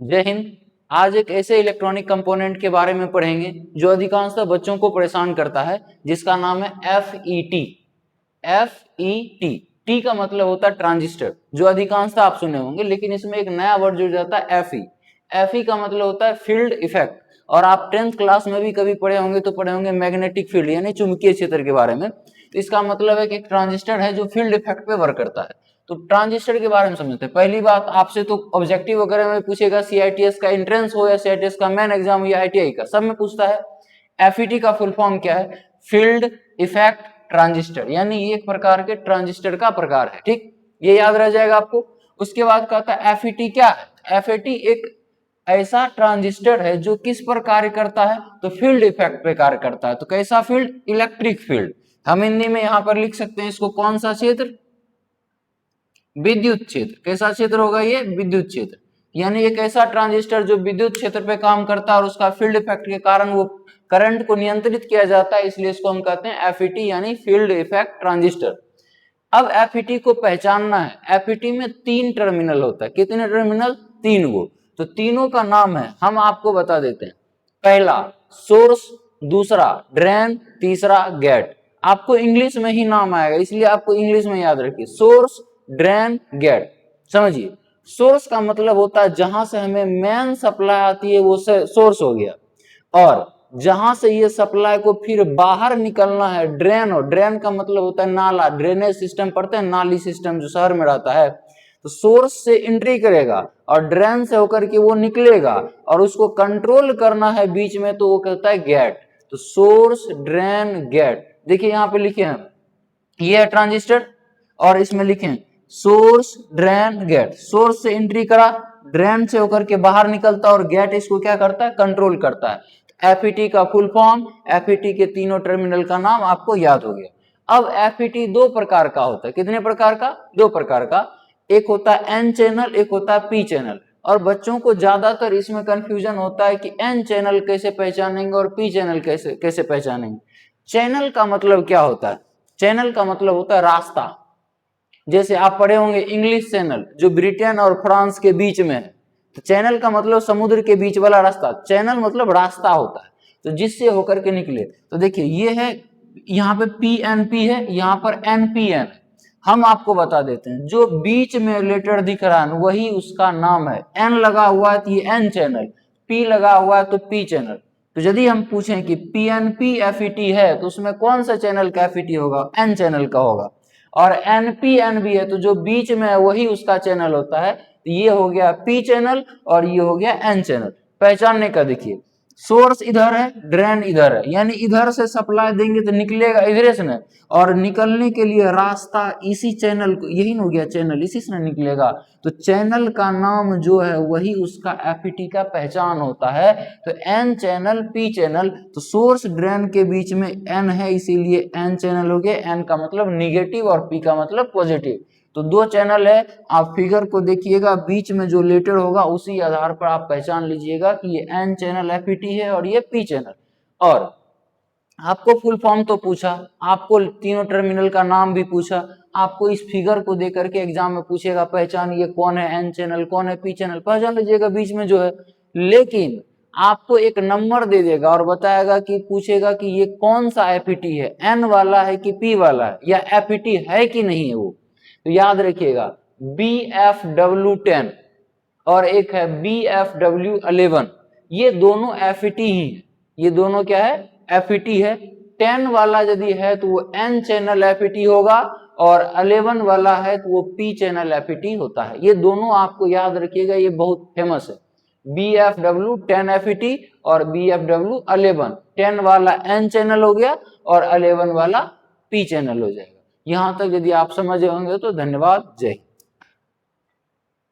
जय हिंद। आज एक ऐसे इलेक्ट्रॉनिक कंपोनेंट के बारे में पढ़ेंगे जो अधिकांशतः बच्चों को परेशान करता है, जिसका नाम है FET। FET, टी का मतलब होता है ट्रांजिस्टर, जो अधिकांशतः आप सुने होंगे, लेकिन इसमें एक नया वर्ड जुड़ जाता है FE। FE का मतलब होता है फील्ड इफेक्ट, और आप 10th क्लास में भी कभी पढ़े होंगे तो पढ़े होंगे मैग्नेटिक फील्ड यानी चुंबकीय क्षेत्र के बारे में। तो इसका मतलब है कि एक ट्रांजिस्टर है जो फील्ड इफेक्ट पे वर्क करता है। तो ट्रांजिस्टर के बारे में समझते हैं। पहली बात आपसे तो ऑब्जेक्टिव वगैरह में पूछेगा, CITS का एंट्रेंस हो या CITS का मेन एग्जाम हो या ITI का, सब में पूछता है FET का फुल फॉर्म क्या है? फील्ड इफेक्ट ट्रांजिस्टर, यानी ये एक प्रकार के ट्रांजिस्टर का प्रकार है। ठीक, ये याद रह जाएगा आपको। उसके बाद कहता है FET क्या है? FET एक ऐसा ट्रांजिस्टर है जो किस पर कार्य करता है? तो फील्ड इफेक्ट पे कार्य करता है। तो कैसा फील्ड? Electric field. हम हिंदी में यहां पर लिख सकते हैं इसको, कौन सा क्षेत्र? विद्युत क्षेत्र। कैसा क्षेत्र होगा ये? विद्युत क्षेत्र। यानी एक ऐसा ट्रांजिस्टर जो विद्युत क्षेत्र पे काम करता है और उसका फील्ड इफेक्ट के कारण वो करंट को नियंत्रित किया जाता है, इसलिए इसको हम कहते हैं FET यानी फील्ड इफेक्ट ट्रांजिस्टर। अब FET को पहचानना है। FET में 3 टर्मिनल होता है। कितने टर्मिनल? 3 गो। तो तीनों का नाम है, हम आपको बता देते हैं। पहला सोर्स, दूसरा ड्रेन, तीसरा गेट। आपको इंग्लिश में ही नाम आएगा, इसलिए आपको इंग्लिश में याद रखिए, सोर्स, ड्रेन, गेट। समझिए, सोर्स का मतलब होता है जहां से हमें मेन सप्लाई आती है वो सोर्स हो गया, और जहां से ये सप्लाई को फिर बाहर निकलना है ड्रेन। और ड्रेन का मतलब होता है नाला, ड्रेनेज सिस्टम पढ़ते हैं, नाली सिस्टम जो शहर में रहता है। तो सोर्स से एंट्री करेगा और ड्रेन से होकर के वो निकलेगा, और उसको कंट्रोल करना है बीच में, तो वो कहता है गेट। तो सोर्स, ड्रेन, गेट। देखिए यहां पे लिखे हैं, ये है ट्रांजिस्टर, और इसमें लिखे सोर्स, ड्रेन, गेट। सोर्स से एंट्री करा, ड्रेन से होकर के बाहर निकलता, और गेट इसको क्या करता है? कंट्रोल करता है। FET का फुल फॉर्म, FET के तीनों टर्मिनल का नाम आपको याद हो गया। अब FET 2 प्रकार का होता है। कितने प्रकार का? 2 प्रकार का। एक होता है N चैनल, एक होता है P चैनल। और बच्चों को ज्यादातर इसमें कंफ्यूजन होता है कि N चैनल कैसे पहचानेंगे और P चैनल कैसे पहचानेंगे। चैनल का मतलब क्या होता है? चैनल का मतलब होता है रास्ता। जैसे आप पढ़े होंगे इंग्लिश चैनल, जो ब्रिटेन और फ्रांस के बीच में है। तो चैनल का मतलब समुद्र के बीच वाला रास्ता। चैनल मतलब रास्ता होता है, तो जिससे होकर के निकले। तो देखिए ये है, यहाँ पे PNP है, यहाँ पर NPN। हम आपको बता देते हैं, जो बीच में लेटर दिख रहा है वही उसका नाम है। N लगा हुआ है तो ये N चैनल, P लगा हुआ है तो P चैनल। तो यदि हम पूछें कि PNP FET है तो उसमें कौन सा चैनल का FET होगा? N चैनल का होगा। और NPN भी है तो जो बीच में है वही उसका चैनल होता है। तो ये हो गया P चैनल और ये हो गया N चैनल। पहचानने का देखिए, सोर्स इधर है, ड्रेन इधर है, यानी इधर से सप्लाई देंगे तो निकलेगा इधर से ना, और निकलने के लिए रास्ता इसी चैनल को, यही हो गया चैनल, इसी से निकलेगा। तो चैनल का नाम जो है वही उसका FET का पहचान होता है। तो N चैनल, P चैनल। तो सोर्स ड्रेन के बीच में N है, इसीलिए N चैनल हो गया। N का मतलब निगेटिव और P का मतलब पॉजिटिव। तो 2 चैनल है। आप फिगर को देखिएगा, बीच में जो लेटर होगा उसी आधार पर आप पहचान लीजिएगा कि ये N चैनल FET है और ये P चैनल। और आपको फुल फॉर्म तो पूछा, आपको तीनों टर्मिनल का नाम भी पूछा, आपको इस फिगर को देकर के एग्जाम में पूछेगा पहचान ये कौन है N चैनल, कौन है P चैनल, पहचान लीजिएगा बीच में जो है। लेकिन आपको एक नंबर दे देगा और बताएगा कि, पूछेगा कि ये कौन सा FET है, N वाला है कि P वाला है, या FET है कि नहीं है वो। तो याद रखिएगा, BFW10 और एक है BFW11, ये दोनों FET ही है। ये दोनों क्या है? FET है। 10 वाला यदि है तो वो N चैनल FET होगा, और 11 वाला है तो वो P चैनल FET होता है। ये दोनों आपको याद रखिएगा, ये बहुत फेमस है। BFW10 FET और BFW11। 10 वाला N चैनल हो गया और 11 वाला P चैनल हो जाएगा। यहां तक यदि आप समझ होंगे तो धन्यवाद। जय हिंद।